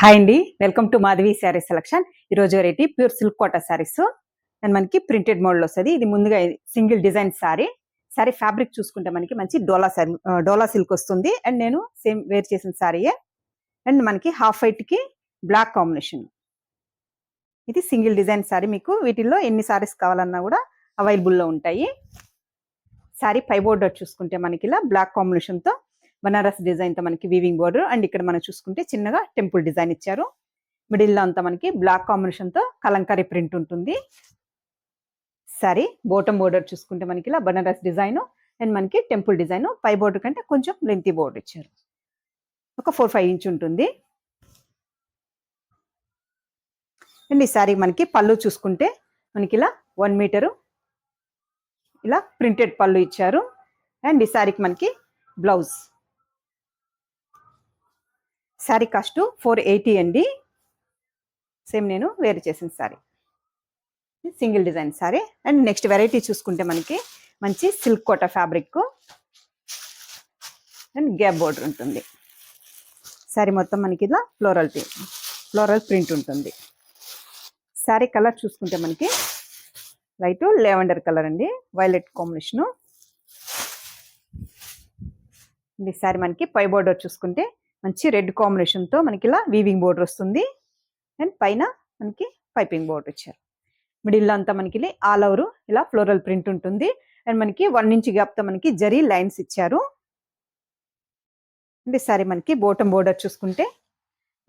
Hi అండి, welcome to Madhavi sari selection. ఈరోజు variety pure silk Kota saris and మనకి ప్రింటెడ్ మోడల్ వస్తుంది. ఇది ముందుగా single design sari. Sari fabric చూసుకుంటే మనకి మంచి డోలా సిల్క్ వస్తుంది. అండ్ నేను సేమ్ వేర్ చేసిన శారీయే. అండ్ మనకి హాఫ్ వైట్ కి బ్లాక్ కాంబినేషన్. ఇది సింగిల్ డిజైన్ శారీ. మీకు వీటిల్లో ఎన్ని శారీస్ కావాలన్నా కూడా అవైలబుల్లో ఉంటాయి. శారీ పై బోర్డర్ చూసుకుంటే మనకి ఇలా బ్లాక్ కాంబినేషన్ తో బనారస్ డిజైన్ తో మనకి వీవింగ్ బోర్డర్. అండ్ ఇక్కడ మనం చూసుకుంటే చిన్నగా టెంపుల్ డిజైన్ ఇచ్చారు. మిడిల్ లో అంతా మనకి బ్లాక్ కాంబినేషన్ తో కలంకారీ ప్రింట్ ఉంటుంది. సారీ బోటం బోర్డర్ చూసుకుంటే మనకి ఇలా బనారస్ డిజైన్ అండ్ మనకి టెంపుల్ డిజైన్. పై బోర్డర్ కంటే కొంచెం లెంతీ బోర్డర్ ఇచ్చారు. ఒక 4-5 ఇంచ్ ఉంటుంది. అండ్ ఈ సారీ మనకి పళ్ళు చూసుకుంటే మనకి ఇలా 1 మీటరు ఇలా ప్రింటెడ్ పళ్ళు ఇచ్చారు. అండ్ ఈ సారీకి మనకి బ్లౌజ్. శారీ కాస్ట్ 480 అండి. సేమ్ నేను వేరు చేసిన sari, single design sari. And next variety చూసుకుంటే మనకి మంచి silk Kota fabric and gap border ఉంటుంది. శారీ మొత్తం మనకి ఇలా ఫ్లోరల్ ప్రింట్ ఉంటుంది. శారీ కలర్ చూసుకుంటే మనకి లైట్ లెవెండర్ కలర్ అండి, వైలెట్ కాంబినేషను. ఈ శారీ మనకి పై బోర్డర్ చూసుకుంటే మంచి రెడ్ కాంబినేషన్తో మనకి ఇలా వీవింగ్ బోర్డర్ వస్తుంది. అండ్ పైన మనకి పైపింగ్ బోర్డర్ ఇచ్చారు. మిడిల్లో అంతా మనకి ఆల్ ఓవర్ ఇలా ఫ్లోరల్ ప్రింట్ ఉంటుంది. అండ్ మనకి 1 ఇంచ్ గ్యాప్తో మనకి జరీ లైన్స్ ఇచ్చారు. అంటే సారీ మనకి బోటం బోర్డర్ చూసుకుంటే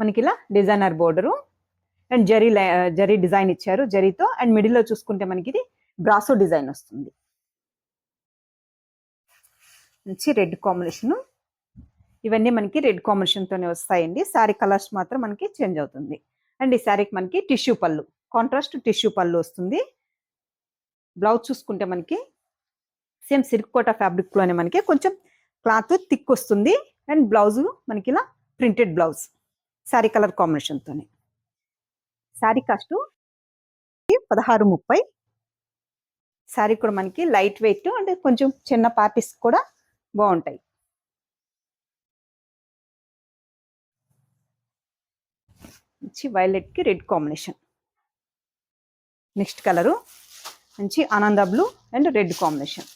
మనకి ఇలా designer border and zari design ఇచ్చారు జరీతో. అండ్ మిడిల్లో చూసుకుంటే మనకి ఇది బ్రాసో డిజైన్ వస్తుంది. మంచి రెడ్ కాంబినేషను. ఇవన్నీ మనకి రెడ్ కాంబినేషన్తోనే వస్తాయండి. శారీ కలర్స్ మాత్రం మనకి చేంజ్ అవుతుంది. అండ్ ఈ శారీకి మనకి టిష్యూ పళ్ళు, కాంట్రాస్ట్ టిష్యూ పళ్ళు వస్తుంది. బ్లౌజ్ చూసుకుంటే మనకి సేమ్ సిల్క్ కోటా ఫ్యాబ్రిక్లోనే మనకి కొంచెం క్లాత్ థిక్ వస్తుంది. అండ్ బ్లౌజ్ మనకి ఇలా ప్రింటెడ్ బ్లౌజ్ శారీ కలర్ కాంబినేషన్తోనే. శారీ కాస్ట్ 1630. శారీ కూడా మనకి లైట్ వెయిట్ అంటే కొంచెం చిన్న పార్టీస్ కూడా బాగుంటాయి. మంచి వైలెట్ కి రెడ్ కాంబినేషన్. నెక్స్ట్ కలరు మంచి ఆనంద బ్లూ అండ్ రెడ్ కాంబినేషన్.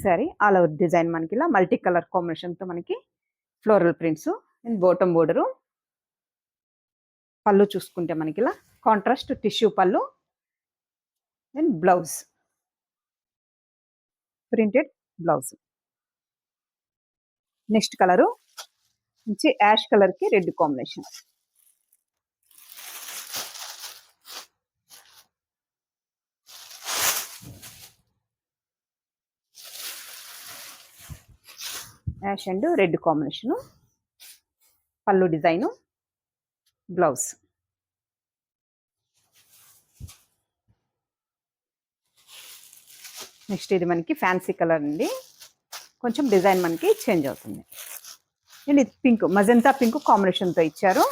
సరే ఆల్ ఓవర్ డిజైన్ మనకి ఇలా మల్టీ కలర్ కాంబినేషన్తో మనకి floral prints and bottom border. పళ్ళు చూసుకుంటే మనకి ఇలా కాంట్రాస్ట్ టిష్యూ పళ్ళు and blouse printed blouse. Next colour మంచి యాష్ కలర్ కి red combination. Ash and red combination. పళ్ళు డిజైను, బ్లౌజ్. నెక్స్ట్ ఇది మనకి ఫ్యాన్సీ కలర్ అండి, కొంచెం డిజైన్ మనకి చేంజ్ అవుతుంది. అండ్ ఇది పింక్, మజంతా పింక్ కాంబినేషన్తో ఇచ్చారు.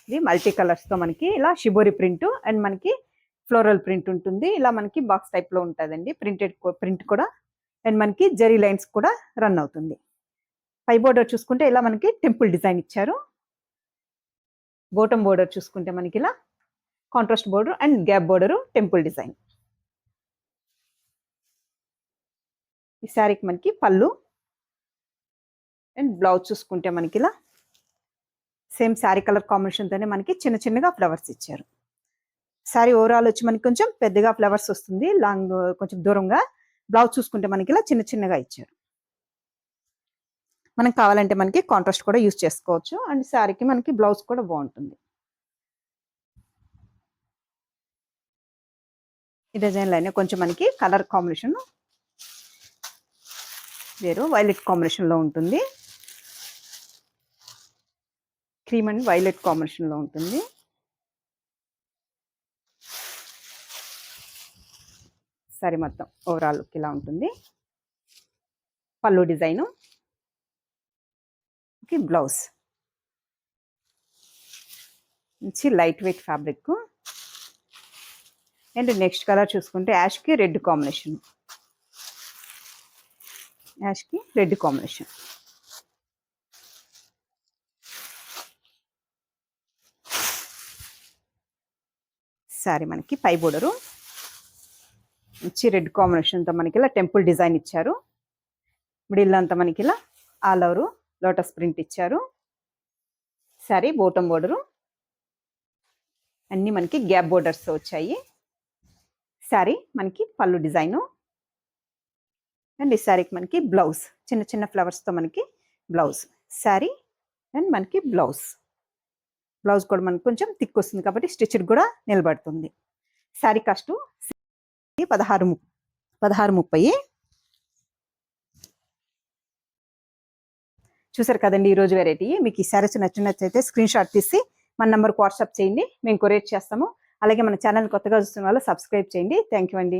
ఇది మల్టీ కలర్స్తో మనకి ఇలా షిబోరి ప్రింట్ అండ్ మనకి ఫ్లోరల్ ప్రింట్ ఉంటుంది. ఇలా మనకి బాక్స్ టైప్లో ఉంటుందండి. ప్రింట్ కూడా అండ్ మనకి జరీ లైన్స్ కూడా రన్ అవుతుంది. పై బోర్డర్ చూసుకుంటే ఇలా మనకి టెంపుల్ డిజైన్ ఇచ్చారు. బోటం బోర్డర్ చూసుకుంటే మనకి ఇలా contrast border and gap border temple design. ఈ శారీకి మనకి పళ్ళు అండ్ బ్లౌజ్ చూసుకుంటే మనకి ఇలా సేమ్ శారీ కలర్ కాంబినేషన్తోనే మనకి చిన్న చిన్నగా ఫ్లవర్స్ ఇచ్చారు. శారీ ఓవరాల్ వచ్చి మనకి కొంచెం పెద్దగా ఫ్లవర్స్ వస్తుంది, లాంగ్ కొంచెం దూరంగా. బ్లౌజ్ చూసుకుంటే మనకి ఇలా చిన్న చిన్నగా ఇచ్చారు. మనం కావాలంటే మనకి కాంట్రాస్ట్ కూడా యూజ్ చేసుకోవచ్చు. అండ్ శారీకి మనకి బ్లౌజ్ కూడా బాగుంటుంది. ఈ డిజైన్లోనే కొంచెం మనకి కలర్ కాంబినేషన్ వేరు వైలెట్ కాంబినేషన్లో ఉంటుంది. క్రీమ్ అండ్ వైలెట్ కాంబినేషన్లో ఉంటుంది. సారీ మొత్తం ఓవరాల్ లుక్ ఇలా ఉంటుంది. పళ్ళు డిజైను, బ్లౌజ్. మంచి light weight fabric. And next colour చూసుకుంటే యాష్కి రెడ్ కాంబినేషన్. యాష్కి రెడ్ కాంబినేషన్. సారీ మనకి పై బోర్డరు మంచి రెడ్ కాంబినేషన్తో మనకి ఇలా టెంపుల్ డిజైన్ ఇచ్చారు. మిడిల్ అంతా మనకి ఇలా ఆల్ ఓవర్ లోటస్ ప్రింట్ ఇచ్చారు. సారీ బోటమ్ బోర్డరు అన్నీ మనకి గ్యాప్ బోర్డర్స్ వచ్చాయి. సారీ మనకి పళ్ళు డిజైను. అండ్ ఈ శారీకి మనకి బ్లౌజ్ చిన్న చిన్న ఫ్లవర్స్తో మనకి బ్లౌజ్. శారీ అండ్ మనకి బ్లౌజ్ కూడా మనకు కొంచెం థిక్ వస్తుంది కాబట్టి స్టిచ్డ్ కూడా నిలబడుతుంది. శారీ కాస్ట్ 1630. చూసారు కదండి ఈరోజు వెరైటీ. మీకు ఈ శారీస్ నచ్చినట్లయితే స్క్రీన్ షాట్ తీసి మన నెంబర్కి వాట్సాప్ చేయండి, మేము కొరియర్ చేస్తాము. అలాగే మన ఛానల్ కొత్తగా చూస్తున్న వాళ్ళు సబ్స్క్రైబ్ చేయండి. థ్యాంక్ యూ అండి.